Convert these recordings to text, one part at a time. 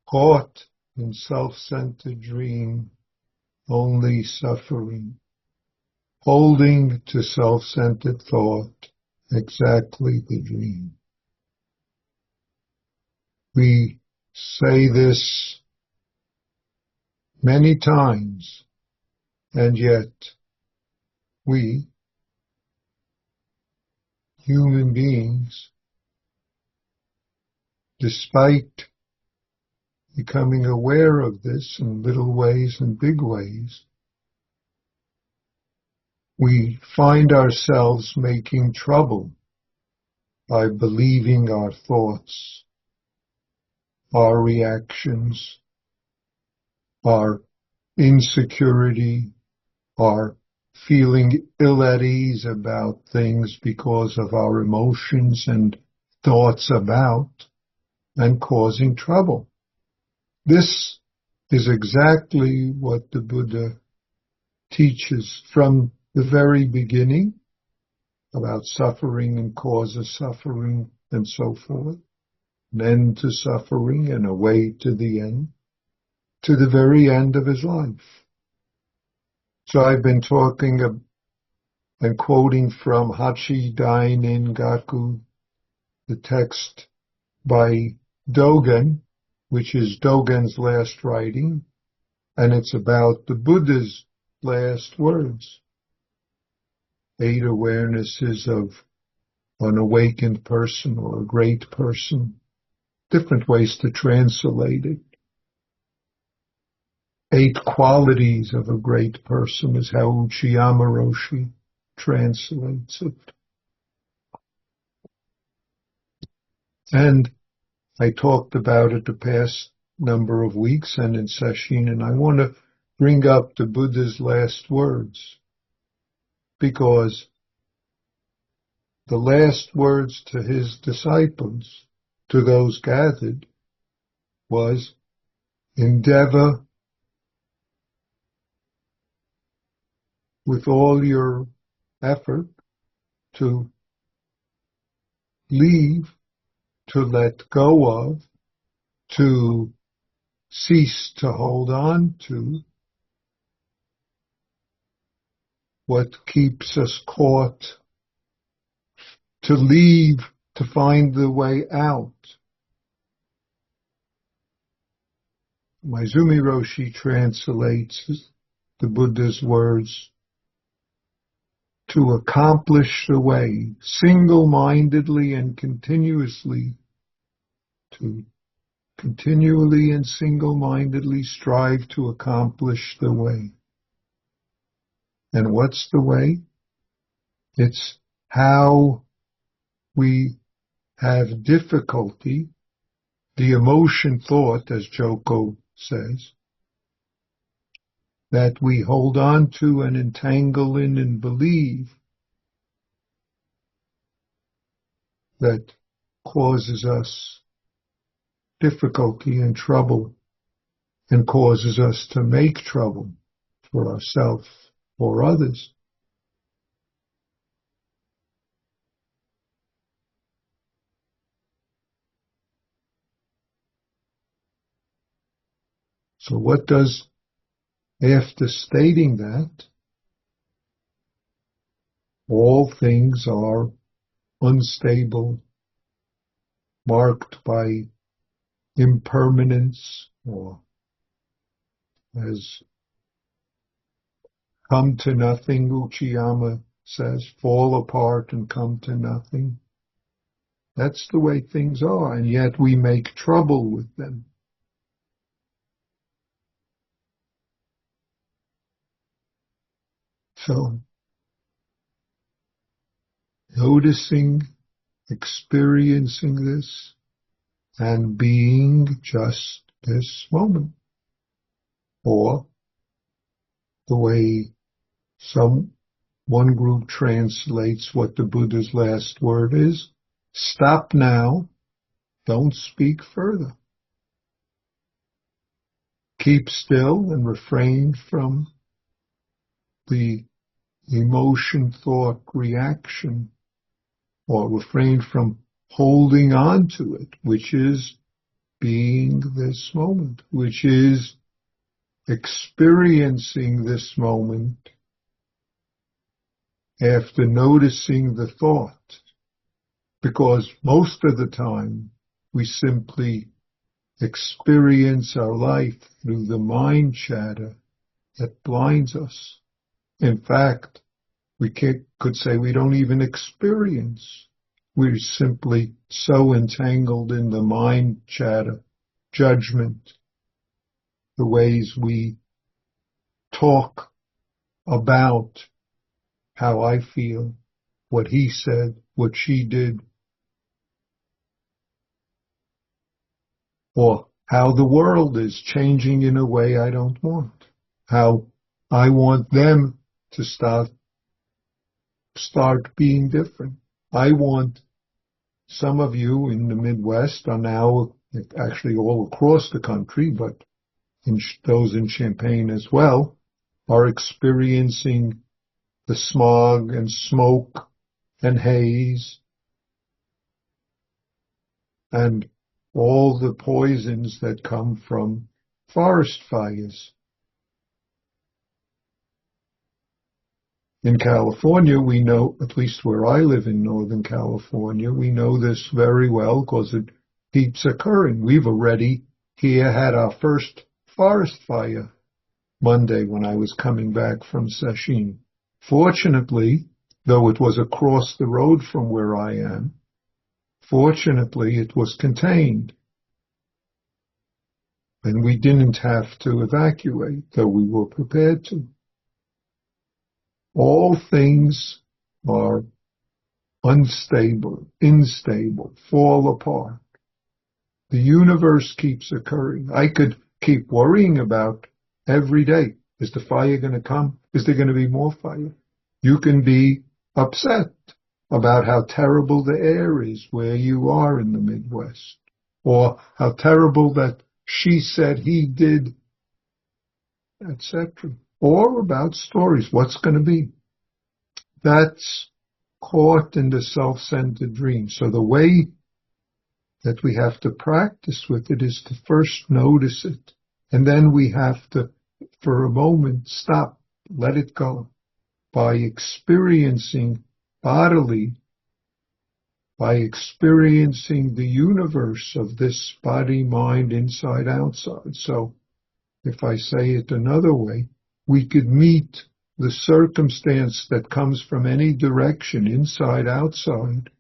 caught in self-centered dream, only suffering. Holding to self-centered thought, exactly the dream. We say this many times, and yet we, human beings, despite becoming aware of this in little ways and big ways, we find ourselves making trouble by believing our thoughts, our reactions, our insecurity, our feeling ill at ease about things because of our emotions and thoughts about, and causing trouble. This is exactly what the Buddha teaches from the very beginning about suffering and cause of suffering and so forth, an end to suffering and a way to the end, to the very end of his life. So I've been talking and quoting from Hachi Dainin Gaku, the text by Dogen, which is Dogen's last writing, and it's about the Buddha's last words. 8 awarenesses of an awakened person or a great person. Different ways to translate it. 8 qualities of a great person is how Uchiyama Roshi translates it. And I talked about it the past number of weeks and in session, and I want to bring up the Buddha's last words, because the last words to his disciples, to those gathered, was, endeavor with all your effort to leave, to let go of, to cease to hold on to what keeps us caught, to leave, to find the way out. Maizumi Roshi translates the Buddha's words, to accomplish the way, single-mindedly and continuously, to continually and single-mindedly strive to accomplish the way. And what's the way? It's how we have difficulty, the emotion thought, as Joko says, that we hold on to and entangle in and believe, that causes us difficulty and trouble and causes us to make trouble for ourselves or others. So what does, after stating that, all things are unstable, marked by impermanence, or as come to nothing, Uchiyama says, fall apart and come to nothing. That's the way things are, and yet we make trouble with them. So, noticing, experiencing this, and being just this moment. Or, the way one group translates what the Buddha's last word is, stop now, don't speak further. Keep still and refrain from the emotion, thought, reaction, or refrain from holding on to it, which is being this moment, which is experiencing this moment after noticing the thought. Because most of the time we simply experience our life through the mind chatter that blinds us. In fact, we could say we don't even experience. We're simply so entangled in the mind chatter, judgment, the ways we talk about how I feel, what he said, what she did, or how the world is changing in a way I don't want, how I want them to start being different. I want some of you in the Midwest are now, actually all across the country, but those in Champaign as well, are experiencing the smog and smoke and haze and all the poisons that come from forest fires. In California, we know, at least where I live in Northern California, we know this very well because it keeps occurring. We've already here had our first forest fire Monday when I was coming back from Sesshin. Fortunately, though it was across the road from where I am, fortunately it was contained. And we didn't have to evacuate, though we were prepared to. All things are unstable, instable, fall apart. The universe keeps occurring. I could keep worrying about every day. Is the fire going to come? Is there going to be more fire? You can be upset about how terrible the air is where you are in the Midwest, or how terrible that she said he did, etc. Or about stories. What's going to be? That's caught in the self-centered dream. So the way that we have to practice with it is to first notice it. And then we have to, for a moment, stop, let it go. By experiencing bodily, by experiencing the universe of this body, mind, inside, outside. So if I say it another way, we could meet the circumstance that comes from any direction, inside, outside,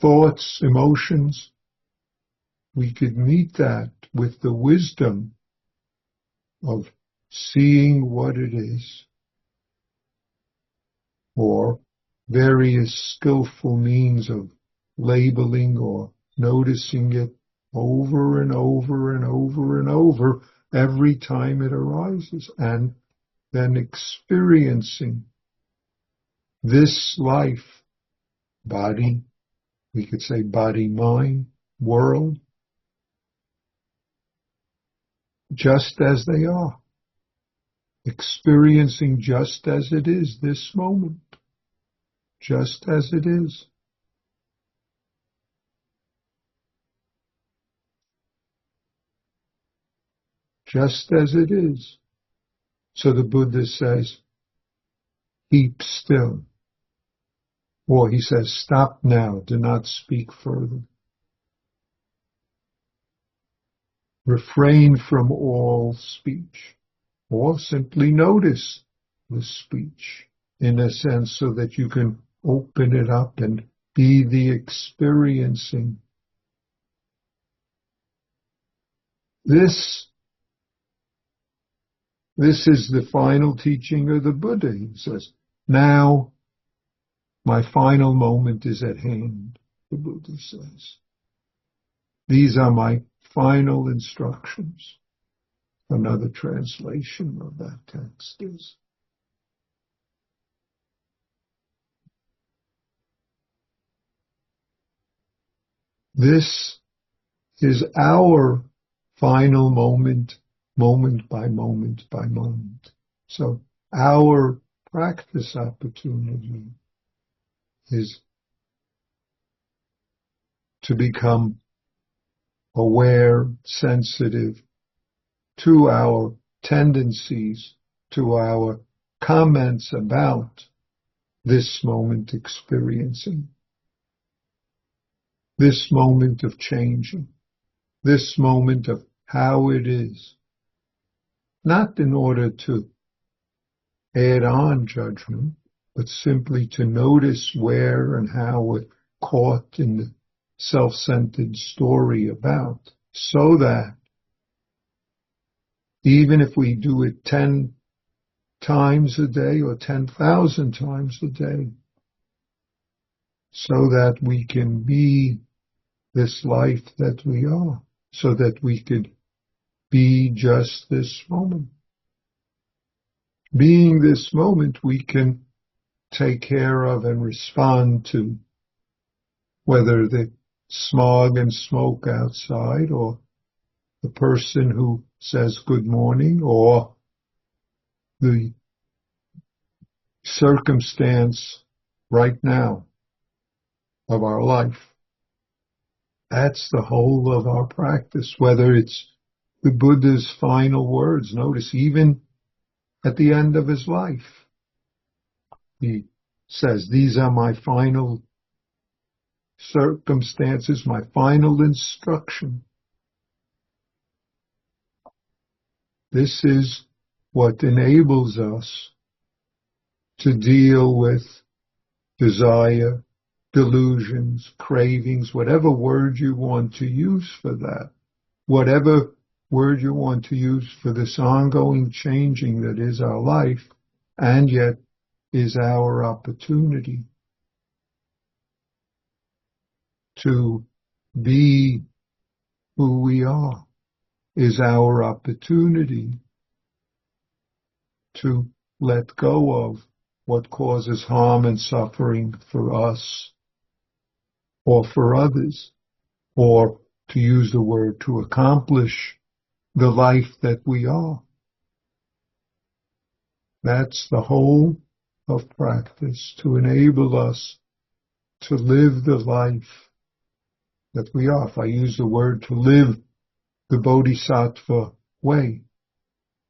thoughts, emotions, we could meet that with the wisdom of seeing what it is, or various skillful means of labeling or noticing it over and over and over and over every time it arises, and then experiencing this life, body, we could say body, mind, world, just as they are, experiencing just as it is, this moment, just as it is. Just as it is. So the Buddha says, keep still. Or he says, stop now, do not speak further. Refrain from all speech. Or simply notice the speech, in a sense, so that you can open it up and be the experiencing. This is the final teaching of the Buddha. He says, now my final moment is at hand, the Buddha says. These are my final instructions. Another translation of that text is, this is our final moment, moment by moment by moment. So our practice opportunity is to become aware, sensitive to our tendencies, to our comments about this moment experiencing, this moment of changing, this moment of how it is, not in order to add on judgment, but simply to notice where and how we're caught in the self-centered story about, so that even if we do it 10 times a day or 10,000 times a day, so that we can be this life that we are, so that we could be just this moment. Being this moment, we can take care of and respond to whether the smog and smoke outside, or the person who says good morning, or the circumstance right now of our life. That's the whole of our practice, whether it's the Buddha's final words. Notice, even at the end of his life, he says, these are my final circumstances, my final instruction. This is what enables us to deal with desire, delusions, cravings, whatever word you want to use for that, whatever word you want to use for this ongoing changing that is our life, and yet is our opportunity to be who we are, is our opportunity to let go of what causes harm and suffering for us or for others, or to use the word, to accomplish the life that we are. That's the whole of practice, to enable us to live the life that we are. If I use the word, to live the Bodhisattva way,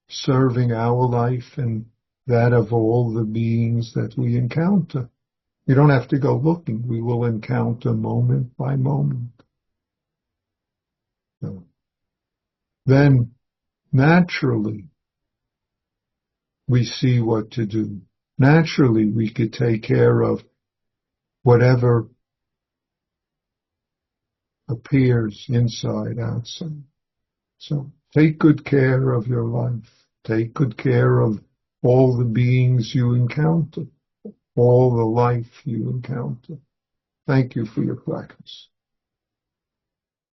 serving our life and that of all the beings that we encounter. You don't have to go looking. We will encounter moment by moment. So, then, naturally, we see what to do. Naturally, we could take care of whatever appears inside, outside. So, take good care of your life. Take good care of all the beings you encounter, all the life you encounter. Thank you for your practice.